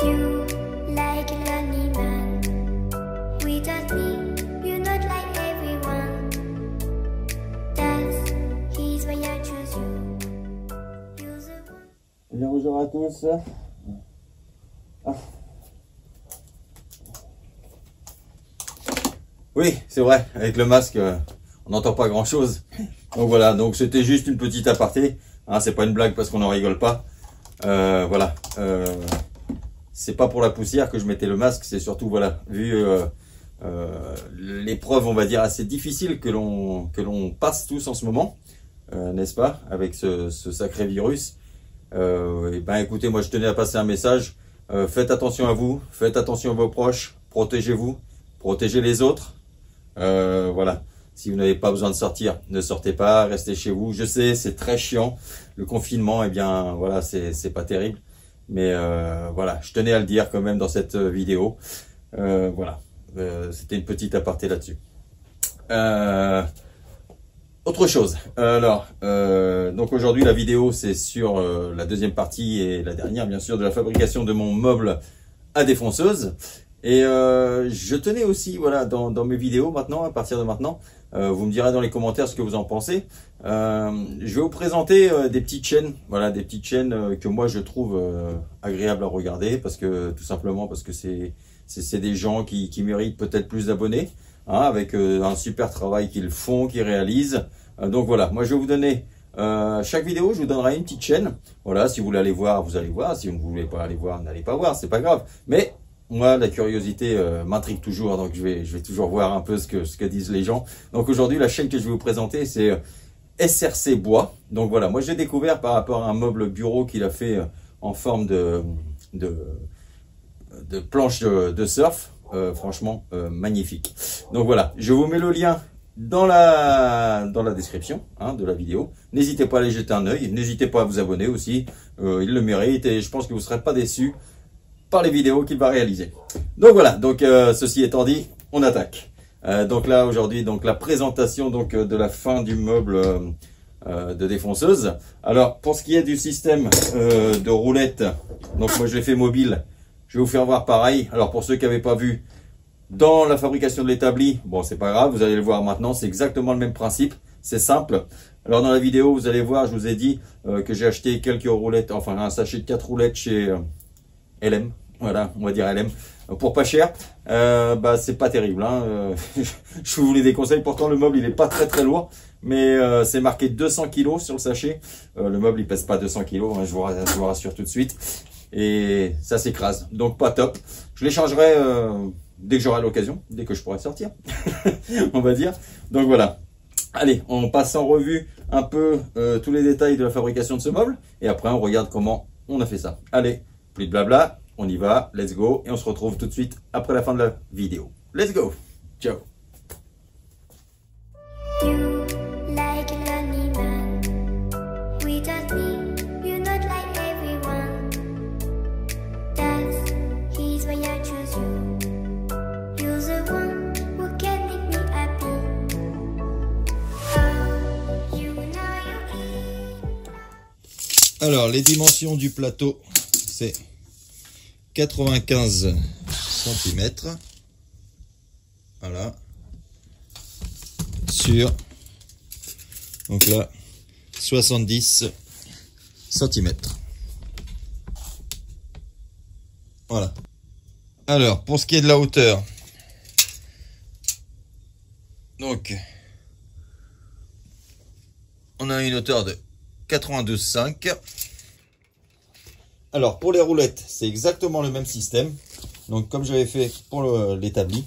You like a lonely man without me, you're not like everyone. That's his why I choose you. You're the one. Bien, bonjour à tous. Ah. Oui, c'est vrai, avec le masque, on n'entend pas grand chose. Donc voilà, donc c'était juste une petite aparté. Hein, c'est pas une blague parce qu'on n'en rigole pas. Voilà. C'est pas pour la poussière que je mettais le masque, c'est surtout, voilà, vu l'épreuve, on va dire, assez difficile que l'on passe tous en ce moment, n'est-ce pas, avec ce sacré virus. Et ben écoutez, moi je tenais à passer un message. Faites attention à vous, faites attention à vos proches, protégez-vous, protégez les autres. Voilà. Si vous n'avez pas besoin de sortir, ne sortez pas, restez chez vous. Je sais, c'est très chiant. Le confinement, eh bien, voilà, c'est pas terrible. Mais voilà, je tenais à le dire quand même dans cette vidéo. Voilà, c'était une petite aparté là-dessus. Autre chose. Alors, donc aujourd'hui la vidéo c'est sur la deuxième partie et la dernière bien sûr de la fabrication de mon meuble à défonceuse. Et je tenais aussi, voilà, dans mes vidéos maintenant, à partir de maintenant, vous me direz dans les commentaires ce que vous en pensez. Je vais vous présenter des petites chaînes, voilà, des petites chaînes que moi je trouve agréables à regarder parce que tout simplement parce que c'est des gens qui méritent peut-être plus d'abonnés, hein, avec un super travail qu'ils font, qu'ils réalisent. Donc voilà, moi je vais vous donner chaque vidéo, je vous donnerai une petite chaîne. Voilà, si vous voulez aller voir, vous allez voir. Si vous ne voulez pas aller voir, n'allez pas voir, c'est pas grave. Mais moi, la curiosité m'intrigue toujours, donc je vais toujours voir un peu ce que disent les gens. Donc aujourd'hui, la chaîne que je vais vous présenter, c'est SRC Bois. Donc voilà, moi j'ai découvert par rapport à un meuble bureau qu'il a fait en forme de planche de surf. Franchement, magnifique. Donc voilà, je vous mets le lien dans la description, hein, de la vidéo. N'hésitez pas à aller jeter un œil. N'hésitez pas à vous abonner aussi. Il le mérite et je pense que vous ne serez pas déçus par les vidéos qu'il va réaliser. Donc voilà, donc ceci étant dit, on attaque. Donc là aujourd'hui, donc la présentation donc de la fin du meuble de défonceuse. Alors pour ce qui est du système de roulette, donc moi je l'ai fait mobile. Je vais vous faire voir pareil. Alors pour ceux qui n'avaient pas vu dans la fabrication de l'établi, bon c'est pas grave, vous allez le voir maintenant, c'est exactement le même principe, c'est simple. Alors dans la vidéo, vous allez voir, je vous ai dit que j'ai acheté quelques roulettes, enfin un sachet de 4 roulettes chez LM. Voilà, on va dire LM, pour pas cher. Bah c'est pas terrible, hein. Je vous les déconseille. Pourtant le meuble il est pas très lourd, mais c'est marqué 200 kg sur le sachet. Le meuble il pèse pas 200 kg, hein, je vous rassure tout de suite. Et ça s'écrase, donc pas top. Je les changerai dès que j'aurai l'occasion, dès que je pourrai sortir, on va dire. Donc voilà. Allez, on passe en revue un peu tous les détails de la fabrication de ce meuble, et après on regarde comment on a fait ça. Allez, plus de blabla. On y va, let's go, et on se retrouve tout de suite après la fin de la vidéo. Let's go, ciao. You like a lonely man without me, you're not like everyone. That's his why I choose you. You're the one who can make me happy. Oh, you know you eat. Alors, les dimensions du plateau, c'est 95 cm, voilà, sur, donc là, 70 cm. Voilà. Alors, pour ce qui est de la hauteur, donc, on a une hauteur de 92,5. Alors pour les roulettes, c'est exactement le même système. Donc comme j'avais fait pour l'établi.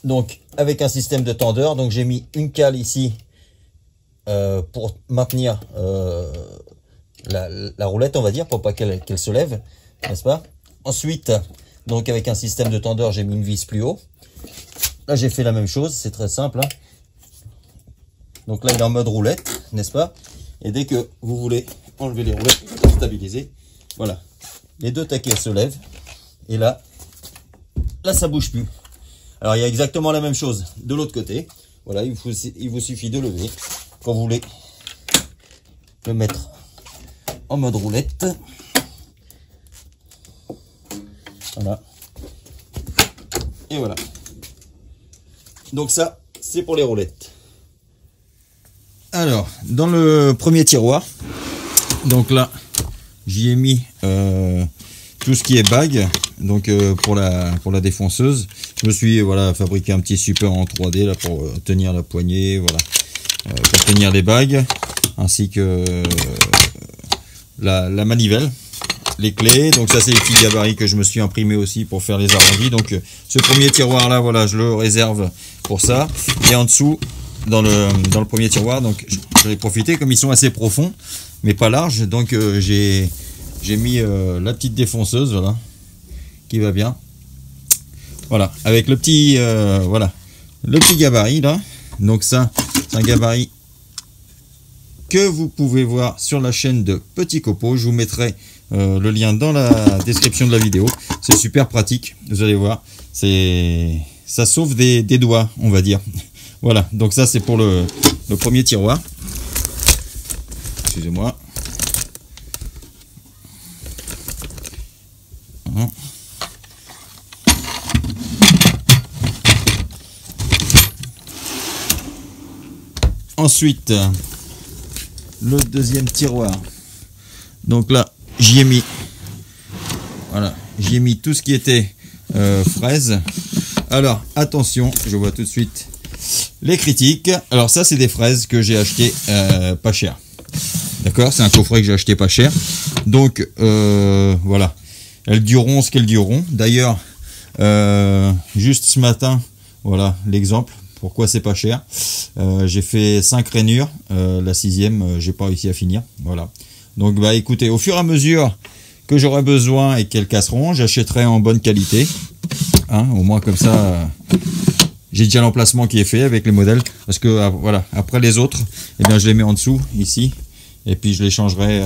Donc avec un système de tendeur. Donc j'ai mis une cale ici pour maintenir la roulette, on va dire, pour pas qu'elle se lève, n'est-ce pas? Ensuite, donc avec un système de tendeur, j'ai mis une vis plus haut. Là j'ai fait la même chose, c'est très simple, hein. Donc là il est en mode roulette, n'est-ce pas? Et dès que vous voulez enlever les roulettes, stabiliser. Voilà, les deux taquets se lèvent et là ça bouge plus. Alors il y a exactement la même chose de l'autre côté. Voilà, il vous suffit de lever quand vous voulez le mettre en mode roulette. Voilà. Et voilà. Donc ça, c'est pour les roulettes. Alors, dans le premier tiroir, donc là, j'y ai mis tout ce qui est bague, donc pour la défonceuse. Je me suis fabriqué un petit support en 3D là pour tenir la poignée, voilà, pour tenir les bagues, ainsi que la manivelle, les clés. Donc ça, c'est les petits gabarits que je me suis imprimé aussi pour faire les arrondis. Donc ce premier tiroir là, voilà, je le réserve pour ça. Et en dessous, dans le premier tiroir, donc j'en ai profité, comme ils sont assez profonds mais pas larges, donc j'ai mis la petite défonceuse, voilà, qui va bien, voilà, avec le petit le petit gabarit là. Donc ça, c'est un gabarit que vous pouvez voir sur la chaîne de Petit Copeau. Je vous mettrai le lien dans la description de la vidéo. C'est super pratique, vous allez voir, ça sauve des doigts, on va dire. Voilà, donc ça c'est pour le premier tiroir. Excusez-moi. Ensuite, le deuxième tiroir. Donc là, j'y ai mis, voilà, j'y ai mis tout ce qui était fraises. Alors attention, je vois tout de suite les critiques. Alors ça, c'est des fraises que j'ai acheté pas cher. D'accord, c'est un coffret que j'ai acheté pas cher. Donc voilà, elles dureront ce qu'elles dureront. D'ailleurs, juste ce matin, voilà l'exemple. Pourquoi c'est pas cher. J'ai fait 5 rainures. La 6e, j'ai pas réussi à finir. Voilà. Donc bah écoutez, au fur et à mesure que j'aurai besoin et qu'elles casseront, j'achèterai en bonne qualité. Hein, au moins comme ça, j'ai déjà l'emplacement qui est fait avec les modèles. Parce que voilà, après les autres, eh bien je les mets en dessous, ici. Et puis je les changerai,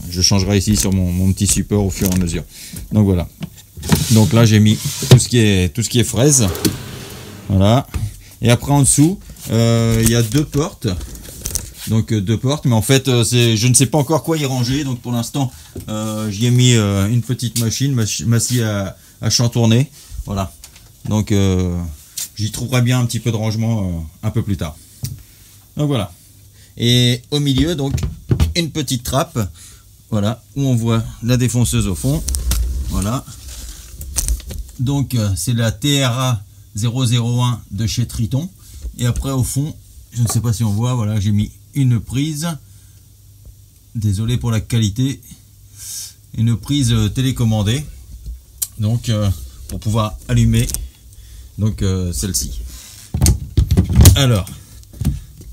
je changerai ici sur mon petit support au fur et à mesure. Donc voilà. Donc là j'ai mis tout ce qui est fraise. Voilà. Et après en dessous, il y a 2 portes. Donc 2 portes, mais en fait je ne sais pas encore quoi y ranger. Donc pour l'instant, j'y ai mis une petite machine, ma scie à chantourner. Voilà. Donc j'y trouverai bien un petit peu de rangement un peu plus tard. Donc voilà. Et au milieu, donc une petite trappe, voilà, où on voit la défonceuse au fond. Voilà. Donc c'est la TRA 001 de chez Triton. Et après au fond, je ne sais pas si on voit, voilà, j'ai mis une prise, désolé pour la qualité, une prise télécommandée, donc pour pouvoir allumer donc celle-ci. Alors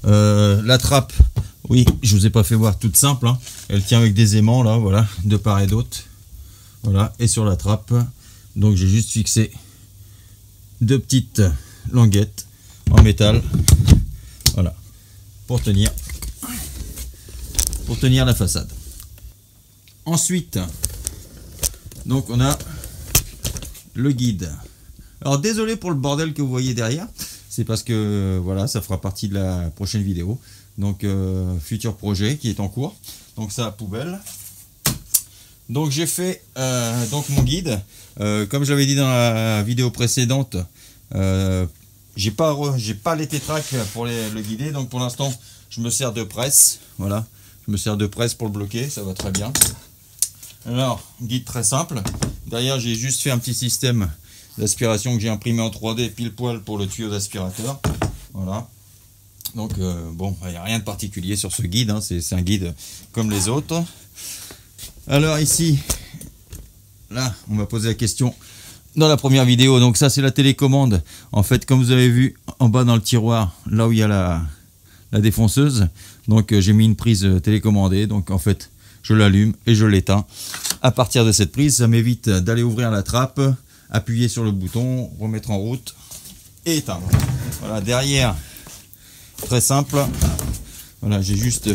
la trappe, oui, je vous ai pas fait voir, toute simple, hein. Elle tient avec des aimants là, voilà, de part et d'autre, voilà. Et sur la trappe, donc j'ai juste fixé 2 petites languettes en métal, voilà, pour tenir la façade. Ensuite, donc on a le guide. Alors désolé pour le bordel que vous voyez derrière, c'est parce que voilà, ça fera partie de la prochaine vidéo. Donc futur projet qui est en cours. Donc ça, poubelle. Donc j'ai fait donc mon guide. Comme je l'avais dit dans la vidéo précédente, j'ai pas les tétracs pour le guider. Donc pour l'instant, je me sers de presse. Voilà, je me sers de presse pour le bloquer, ça va très bien. Alors, guide très simple. Derrière, j'ai juste fait un petit système d'aspiration que j'ai imprimé en 3D pile poil pour le tuyau d'aspirateur. Voilà. Donc bon, il n'y a rien de particulier sur ce guide, hein. C'est un guide comme les autres. Alors ici, là, on m'a posé la question dans la première vidéo. Donc ça, c'est la télécommande. En fait, comme vous avez vu en bas dans le tiroir, là où il y a la défonceuse, donc j'ai mis une prise télécommandée. Donc en fait, je l'allume et je l'éteins. À partir de cette prise, ça m'évite d'aller ouvrir la trappe, appuyer sur le bouton, remettre en route et éteindre. Voilà, derrière, très simple. Voilà, j'ai juste,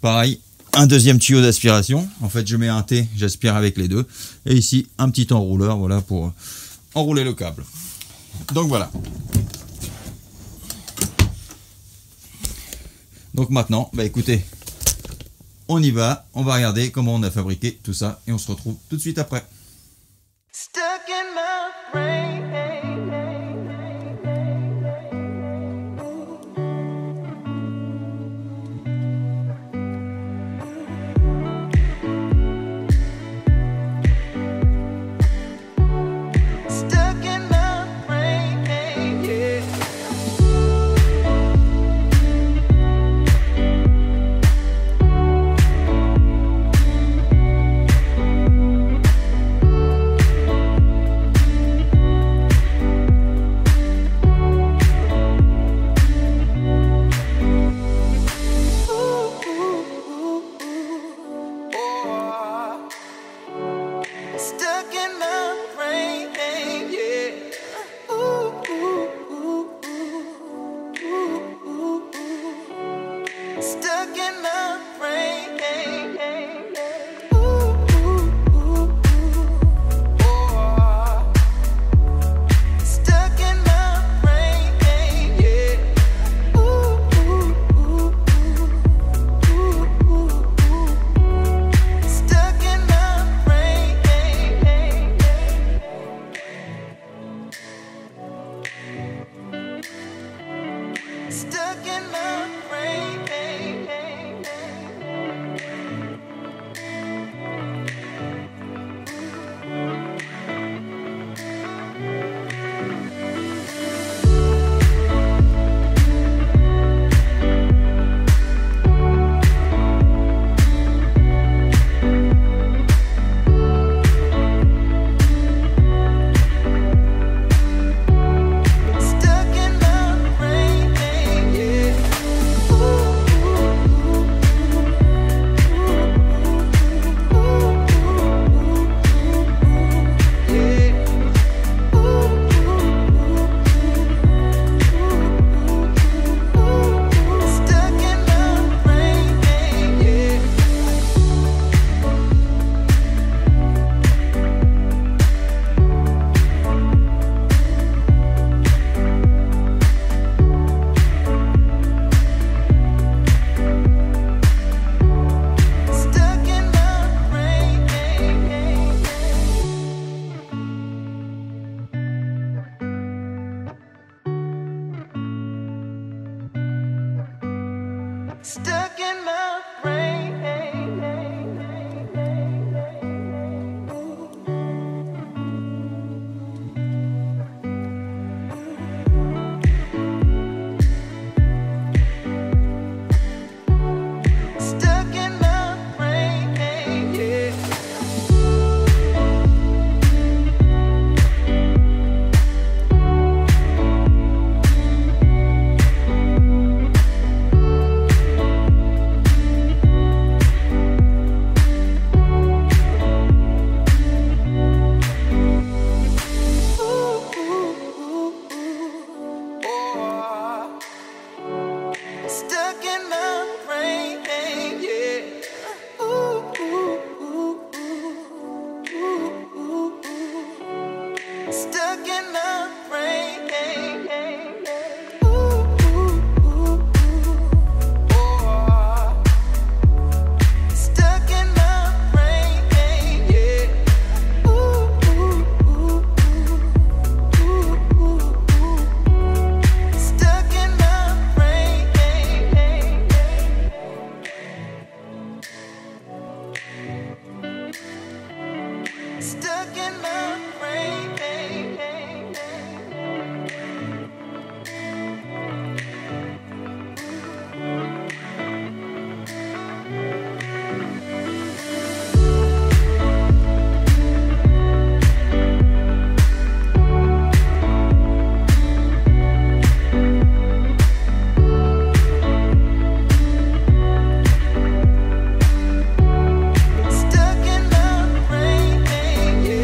pareil, un deuxième tuyau d'aspiration. En fait, je mets un T, j'aspire avec les deux. Et ici, un petit enrouleur, voilà, pour enrouler le câble. Donc voilà. Donc maintenant, bah écoutez, on y va. On va regarder comment on a fabriqué tout ça. Et on se retrouve tout de suite après. Stuck in my brain. Stuck in my brain, yeah. Stuck in my brain, yeah. Stuck in my brain, stuck in my brain, yeah. Stuck in my brain. Stuck in my brain. Stuck in my brain, yeah. Stuck in my brain, yeah. Stuck in my brain. Stuck in my brain. Stuck in my brain, yeah. Stuck in my brain, yeah. Stuck in my brain. Stuck in my brain, yeah. Stuck in my brain. Stuck in my brain. Stuck in my brain, yeah.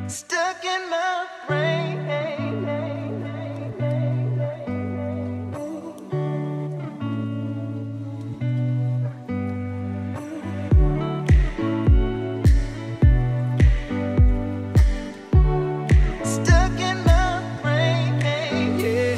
stuck in my brain. Stuck in my brain, yeah.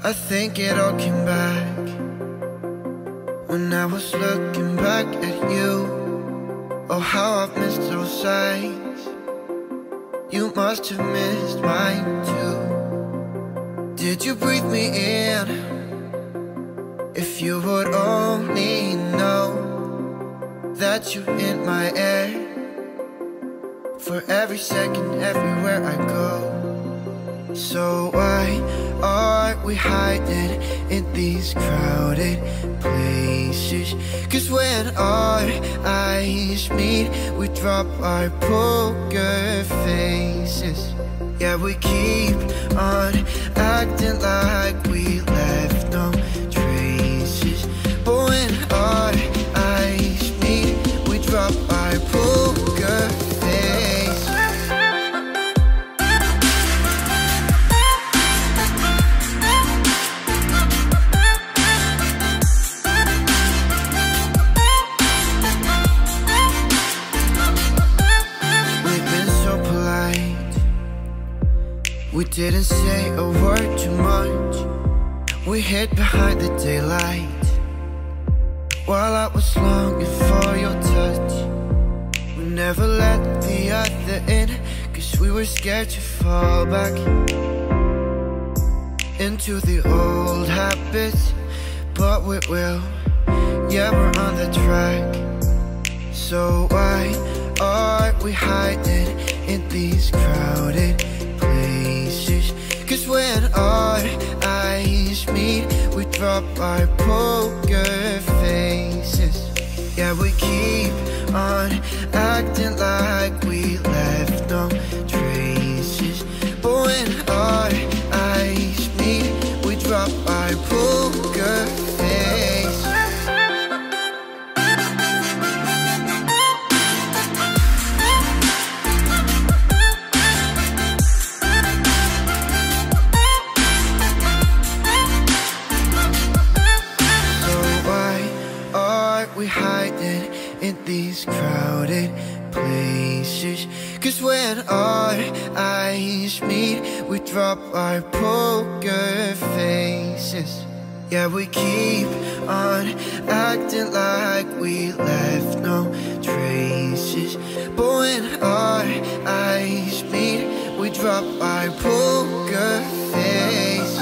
I think it all came back when I was looking back at you. Oh, how I've missed those sights. You must have missed mine too. Did you breathe me in? If you would only know that you're in my air, for every second, everywhere I go. So why are we hiding in these crowded places? 'Cause when our eyes meet, we drop our poker faces. Yeah, we keep on acting like we left no traces. But when our eyes meet, we drop our poker faces. We didn't say a word too much. We hid behind the daylight while I was longing for your touch. We never let the other in, 'cause we were scared to fall back into the old habits. But we will, yeah, we're on the track. So why are we hiding in these crowded places? 'Cause when our eyes meet, we drop our poker faces. Yeah, we keep on acting like we left no traces. But when our eyes meet, we drop our poker faces. Hiding in these crowded places. 'Cause when our eyes meet, we drop our poker faces. Yeah, we keep on acting like we left no traces. But when our eyes meet, we drop our poker faces.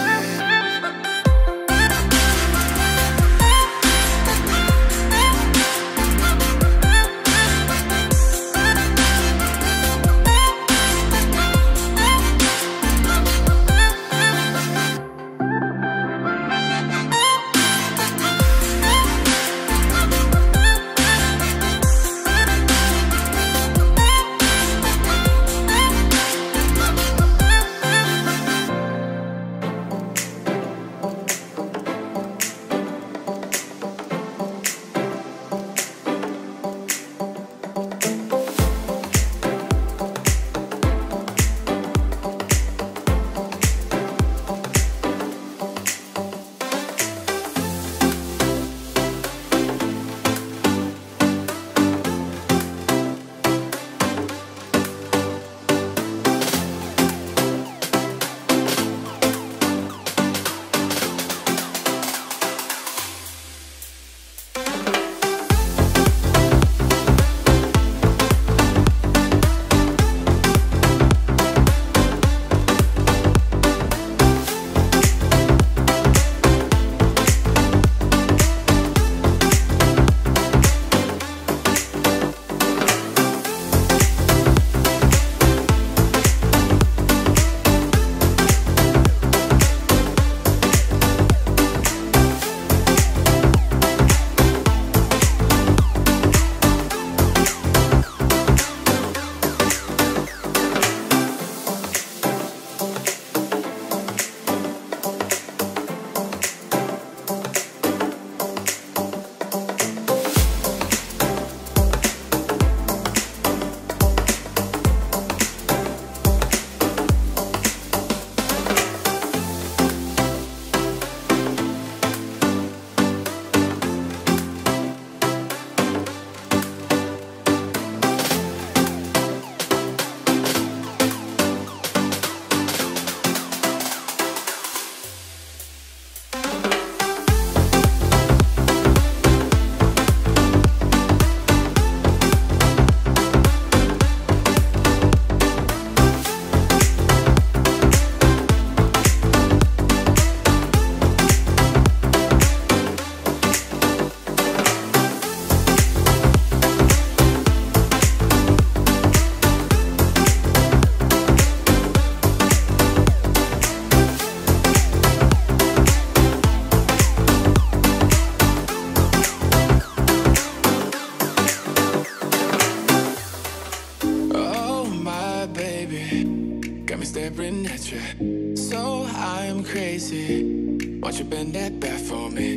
staring at you. So I'm crazy. Won't you bend that back for me?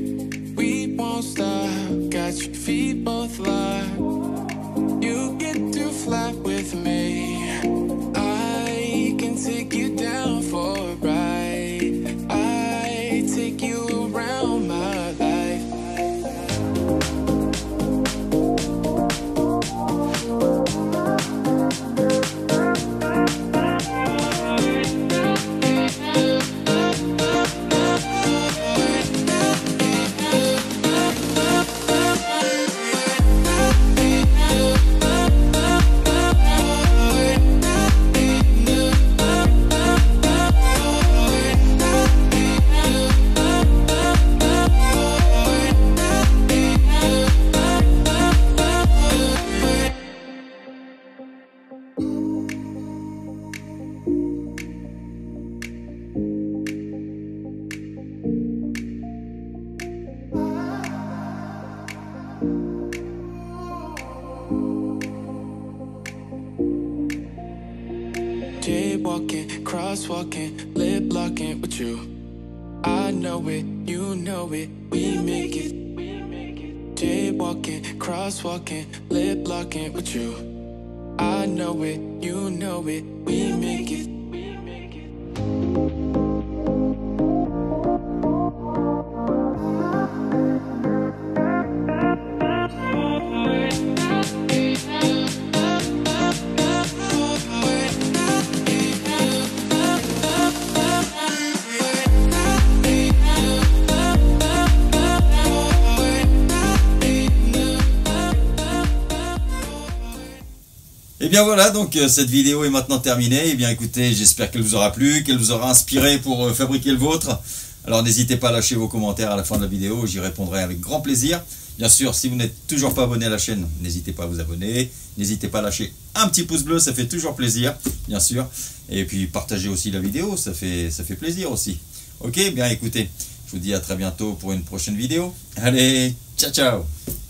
We won't stop. Got your feet both locked. You get to fly with me. I can take you down for a ride. I take you around my life. Jaywalking, crosswalking, lip locking with you. I know it, you know it, we make it. Jaywalking, crosswalking, lip locking with you. I know it, you know it, we make it. Et bien voilà, donc cette vidéo est maintenant terminée. Et bien écoutez, j'espère qu'elle vous aura plu, qu'elle vous aura inspiré pour fabriquer le vôtre. Alors n'hésitez pas à lâcher vos commentaires à la fin de la vidéo, j'y répondrai avec grand plaisir. Bien sûr, si vous n'êtes toujours pas abonné à la chaîne, n'hésitez pas à vous abonner. N'hésitez pas à lâcher un petit pouce bleu, ça fait toujours plaisir, bien sûr. Et puis partagez aussi la vidéo, ça fait plaisir aussi. Ok, bien écoutez, je vous dis à très bientôt pour une prochaine vidéo. Allez, ciao ciao!